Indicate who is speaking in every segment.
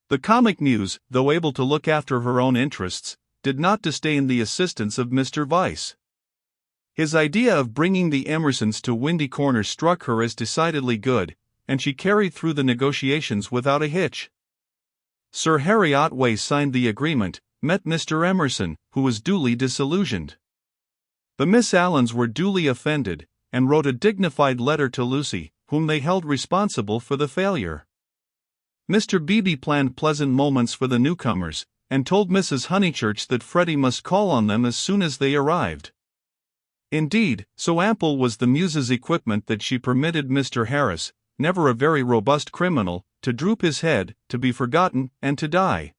Speaker 1: The comic muse, though able to look after her own interests, did not disdain the assistance of Mr. Vyse. His idea of bringing the Emersons to Windy Corner struck her as decidedly good, and she carried through the negotiations without a hitch. Sir Harry Otway signed the agreement, met Mr. Emerson, who was duly disillusioned. The Miss Allens were duly offended, and wrote a dignified letter to Lucy, whom they held responsible for the failure. Mr. Beebe planned pleasant moments for the newcomers, and told Mrs. Honeychurch that Freddie must call on them as soon as they arrived. Indeed, so ample was the muse's equipment that she permitted Mr. Harris, never a very robust criminal, to droop his head, to be forgotten, and to die.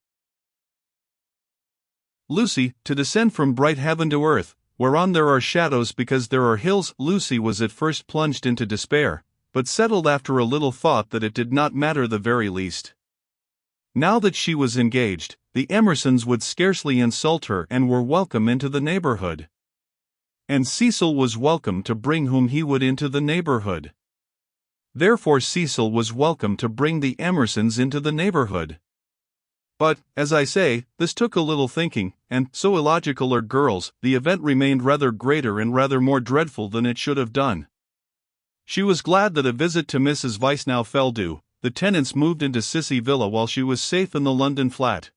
Speaker 1: Lucy, to descend from bright heaven to earth, whereon there are shadows because there are hills. Lucy was at first plunged into despair, but settled after a little thought that it did not matter the very least. Now that she was engaged, the Emersons would scarcely insult her and were welcome into the neighborhood. And Cecil was welcome to bring whom he would into the neighborhood. Therefore Cecil was welcome to bring the Emersons into the neighborhood. But, as I say, this took a little thinking, and, so illogical are girls, the event remained rather greater and rather more dreadful than it should have done. She was glad that a visit to Mrs. Vyse now fell due. The tenants moved into Sissy Villa while she was safe in the London flat.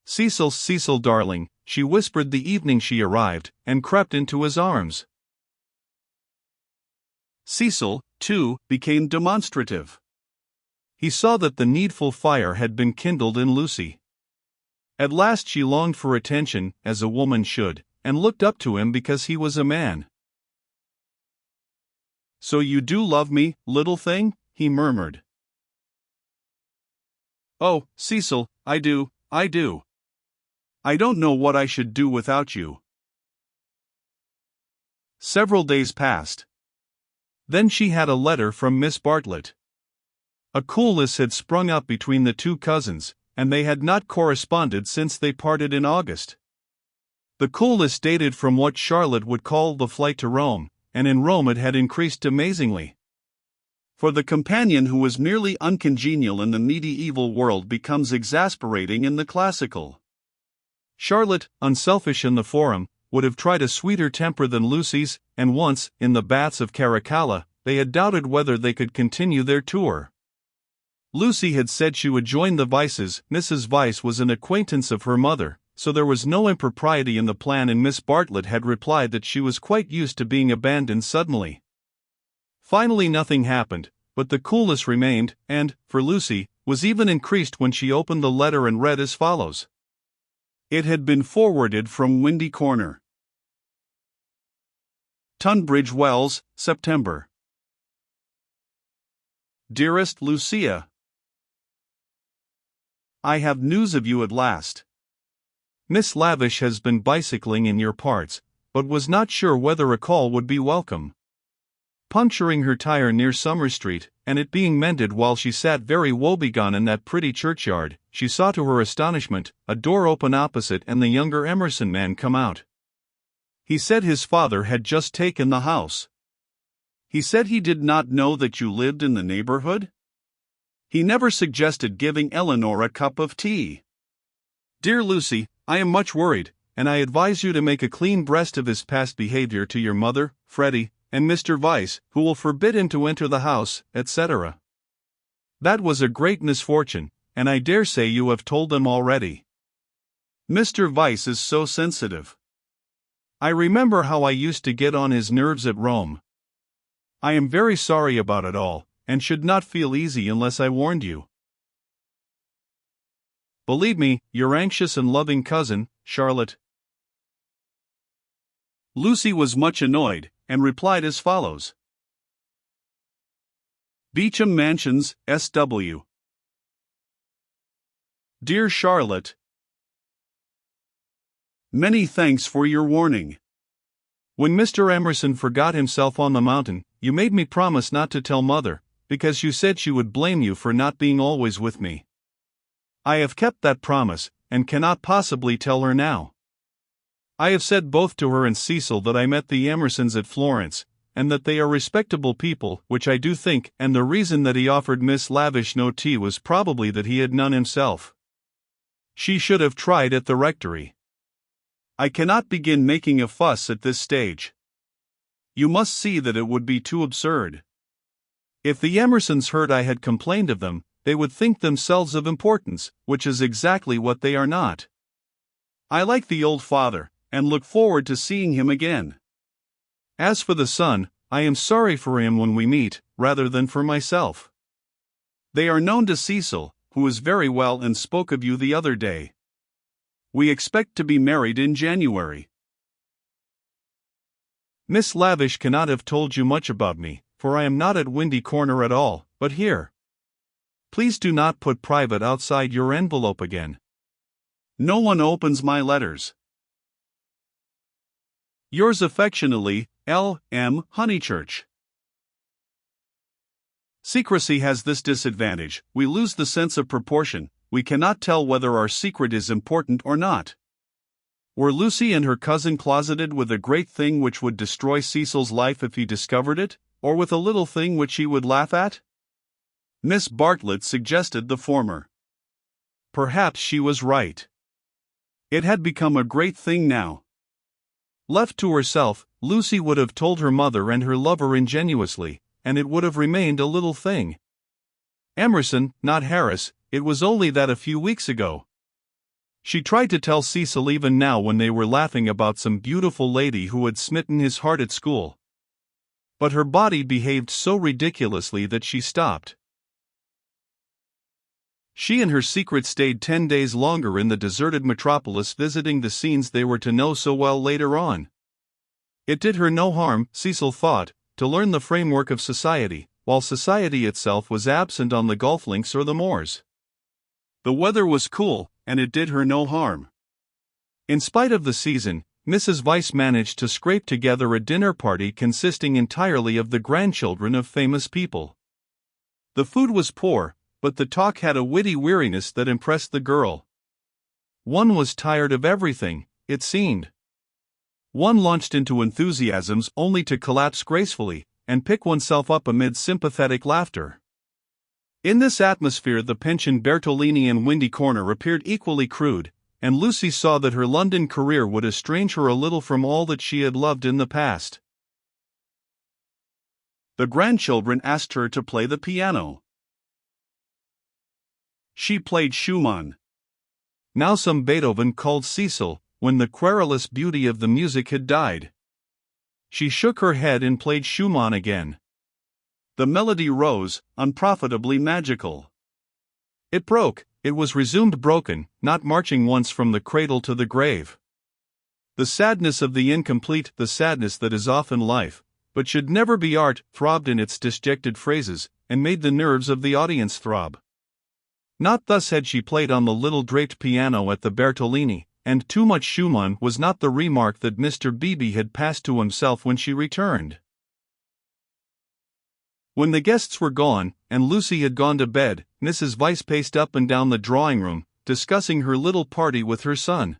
Speaker 1: "Cecil, Cecil darling," she whispered the evening she arrived, and crept into his arms. Cecil, too, became demonstrative. He saw that the needful fire had been kindled in Lucy. At last she longed for attention, as a woman should, and looked up to him because he was a man. "So you do love me, little thing?" he murmured. "Oh, Cecil, I do, I do. I don't know what I should do without you." Several days passed. Then she had a letter from Miss Bartlett. A coolness had sprung up between the two cousins, and they had not corresponded since they parted in August. The coolness dated from what Charlotte would call the flight to Rome, and in Rome it had increased amazingly. For the companion who was merely uncongenial in the medieval world becomes exasperating in the classical. Charlotte, unselfish in the forum, would have tried a sweeter temper than Lucy's, and once, in the baths of Caracalla, they had doubted whether they could continue their tour. Lucy had said she would join the Vyses. Mrs. Vyse was an acquaintance of her mother, so there was no impropriety in the plan, and Miss Bartlett had replied that she was quite used to being abandoned suddenly. Finally nothing happened, but the coolness remained, and, for Lucy, was even increased when she opened the letter and read as follows. It had been forwarded from Windy Corner. Tunbridge Wells, September. Dearest Lucia, I have news of you at last. Miss Lavish has been bicycling in your parts, but was not sure whether a call would be welcome. Puncturing her tire near Summer Street, and it being mended while she sat very woebegone in that pretty churchyard, she saw to her astonishment a door open opposite and the younger Emerson man come out. He said his father had just taken the house. He said he did not know that you lived in the neighborhood. He never suggested giving Eleanor a cup of tea. Dear Lucy, I am much worried, and I advise you to make a clean breast of his past behavior to your mother, Freddie, and Mr. Vyse, who will forbid him to enter the house, etc. That was a great misfortune, and I dare say you have told them already. Mr. Vyse is so sensitive. I remember how I used to get on his nerves at Rome. I am very sorry about it all, and should not feel easy unless I warned you. Believe me, your anxious and loving cousin, Charlotte. Lucy was much annoyed, and replied as follows. Beecham Mansions, S.W. Dear Charlotte, many thanks for your warning. When Mr. Emerson forgot himself on the mountain, you made me promise not to tell Mother, because you said she would blame you for not being always with me. I have kept that promise, and cannot possibly tell her now. I have said both to her and Cecil that I met the Emersons at Florence, and that they are respectable people, which I do think, and the reason that he offered Miss Lavish no tea was probably that he had none himself. She should have tried at the rectory. I cannot begin making a fuss at this stage. You must see that it would be too absurd. If the Emersons heard I had complained of them, they would think themselves of importance, which is exactly what they are not. I like the old father, and look forward to seeing him again. As for the son, I am sorry for him when we meet, rather than for myself. They are known to Cecil, who is very well and spoke of you the other day. We expect to be married in January. Miss Lavish cannot have told you much about me, for I am not at Windy Corner at all, but here. Please do not put private outside your envelope again. No one opens my letters. Yours affectionately, L. M. Honeychurch. Secrecy has this disadvantage: we lose the sense of proportion. We cannot tell whether our secret is important or not. Were Lucy and her cousin closeted with a great thing which would destroy Cecil's life if he discovered it, or with a little thing which he would laugh at? Miss Bartlett suggested the former. Perhaps she was right. It had become a great thing now. Left to herself, Lucy would have told her mother and her lover ingenuously, and it would have remained a little thing. Emerson, not Harris, it was only that a few weeks ago. She tried to tell Cecil even now when they were laughing about some beautiful lady who had smitten his heart at school. But her body behaved so ridiculously that she stopped. She and her secret stayed 10 days longer in the deserted metropolis, visiting the scenes they were to know so well later on. It did her no harm, Cecil thought, to learn the framework of society, while society itself was absent on the golf links or the moors. The weather was cool, and it did her no harm. In spite of the season, Mrs. Vyse managed to scrape together a dinner party consisting entirely of the grandchildren of famous people. The food was poor, but the talk had a witty weariness that impressed the girl. One was tired of everything, it seemed. One launched into enthusiasms only to collapse gracefully, and pick oneself up amid sympathetic laughter. In this atmosphere the pension Bertolini and Windy Corner appeared equally crude, and Lucy saw that her London career would estrange her a little from all that she had loved in the past. The grandchildren asked her to play the piano. She played Schumann. Now some Beethoven, called Cecil, when the querulous beauty of the music had died. She shook her head and played Schumann again. The melody rose, unprofitably magical. It broke, it was resumed broken, not marching once from the cradle to the grave. The sadness of the incomplete, the sadness that is often life, but should never be art, throbbed in its disjected phrases, and made the nerves of the audience throb. Not thus had she played on the little draped piano at the Bertolini, and too much Schumann was not the remark that Mr. Beebe had passed to himself when she returned. When the guests were gone, and Lucy had gone to bed, Mrs. Vyse paced up and down the drawing room, discussing her little party with her son.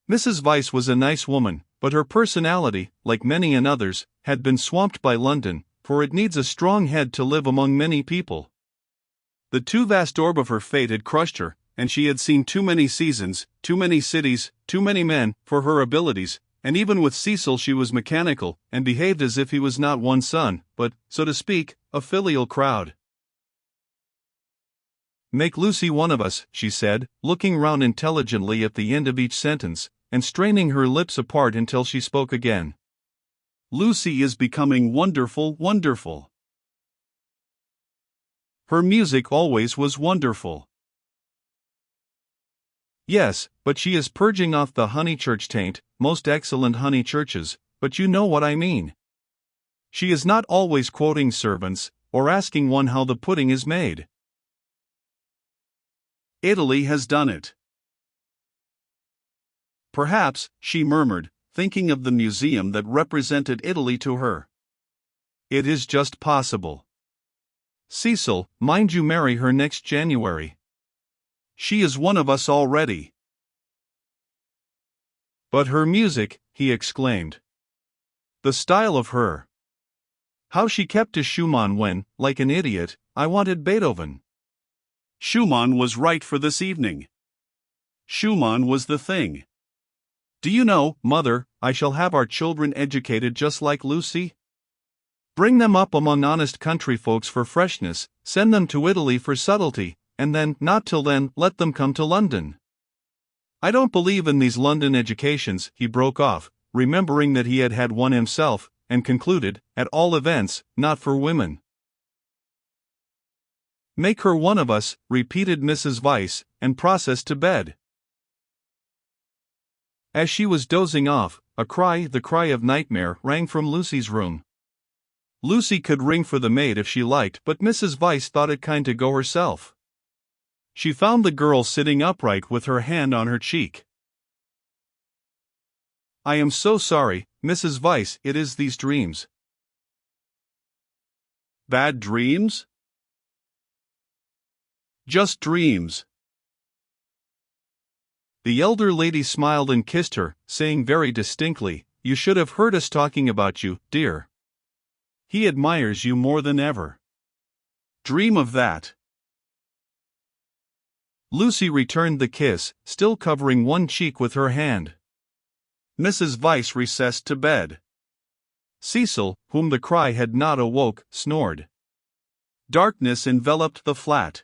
Speaker 1: Mrs. Vyse was a nice woman, but her personality, like many another's, had been swamped by London, for it needs a strong head to live among many people. The too vast orb of her fate had crushed her, and she had seen too many seasons, too many cities, too many men, for her abilities, and even with Cecil she was mechanical, and behaved as if he was not one son, but, so to speak, a filial crowd. "Make Lucy one of us," she said, looking round intelligently at the end of each sentence, and straining her lips apart until she spoke again. "Lucy is becoming wonderful, wonderful. Her music always was wonderful." "Yes, but she is purging off the Honeychurch taint, most excellent Honeychurches, but you know what I mean. She is not always quoting servants, or asking one how the pudding is made. Italy has done it." "Perhaps," she murmured, thinking of the museum that represented Italy to her. "It is just possible. Cecil, mind you marry her next January. She is one of us already." "But her music," he exclaimed. "The style of her. How she kept to Schumann when, like an idiot, I wanted Beethoven.
Speaker 2: Schumann was right for this evening. Schumann was the thing.
Speaker 1: Do you know, Mother, I shall have our children educated just like Lucy? Bring them up among honest country folks for freshness, send them to Italy for subtlety, and then, not till then, let them come to London. I don't believe in these London educations, he broke off, remembering that he had had one himself, and concluded, at all events, not for women. Make her one of us, repeated Mrs. Weiss, and process to bed. As she was dozing off, a cry, the cry of nightmare, rang from Lucy's room. Lucy could ring for the maid if she liked, but Mrs. Weiss thought it kind to go herself. She found the girl sitting upright with her hand on her cheek. I am so sorry, Mrs. Weiss, it is these dreams.
Speaker 2: Bad dreams?
Speaker 1: Just dreams. The elder lady smiled and kissed her, saying very distinctly, You should have heard us talking about you, dear. He admires you more than ever. Dream of that. Lucy returned the kiss, still covering one cheek with her hand. Mrs. Weiss recessed to bed. Cecil, whom the cry had not awoke, snored. Darkness enveloped the flat.